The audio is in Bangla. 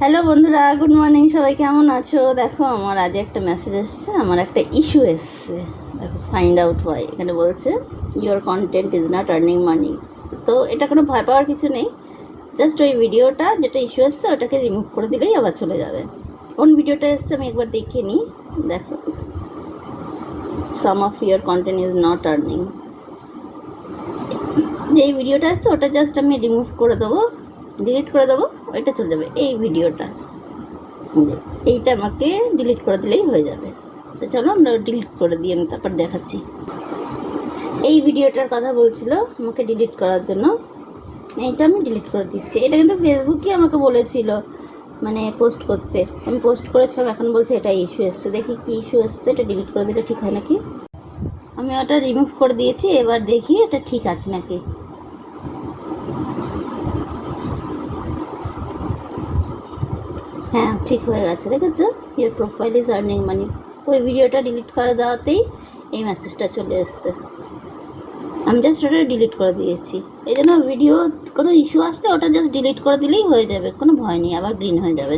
হ্যালো বন্ধুরা, গুড মর্নিং। সবাই কেমন আছো? দেখো, আমার আজ একটা মেসেজ এসছে, আমার একটা ইস্যু এসছে। দেখো, ফাইন্ড আউট ওয়াই এখানে বলছে your content is not earning money. তো এটা কোনো ভয় পাওয়ার কিছু নেই। জাস্ট ওই ভিডিওটা যেটা ইস্যু এসছে ওটাকে রিমুভ করে দিলেই আবার চলে যাবে। কোন ভিডিওটা এসছে আমি একবার দেখিয়ে নিই। দেখো, some of your content is not earning. যে ভিডিওটা এসছে ওটা জাস্ট আমি রিমুভ করে দেবো, ডিলিট করে দেবো, ওইটা চলে যাবে। এই ভিডিওটা, এইটা আমাকে ডিলিট করে দিলেই হয়ে যাবে। তো চলো আমরা ডিলিট করে দিই, আমি তারপর দেখাচ্ছি। এই ভিডিওটার কথা বলছিল আমাকে ডিলিট করার জন্য, এইটা আমি ডিলিট করে দিচ্ছি। এটা কিন্তু ফেসবুকে আমাকে বলেছিল মানে পোস্ট করতে, আমি পোস্ট করেছিলাম। এখন বলছে এটা ইস্যু এসছে। দেখি কি ইস্যু এসছে, এটা ডিলিট করে দিলে ঠিক হয় নাকি। আমি ওটা রিমুভ করে দিয়েছি, এবার দেখি এটা ঠিক আছে নাকি। হ্যাঁ, ঠিক হয়ে গেছে, দেখেছো? Your profile is earning money. ওই ভিডিওটা ডিলিট করে দেওয়াতেই এই মেসেজটা চলে এসছে। আমি জাস্ট ওটা ডিলিট করে দিয়েছি। এই জন্য ভিডিও কোনো ইস্যু আসলে ওটা জাস্ট ডিলিট করে দিলেই হয়ে যাবে, কোনো ভয় নেই, আবার গ্রিন হয়ে যাবে।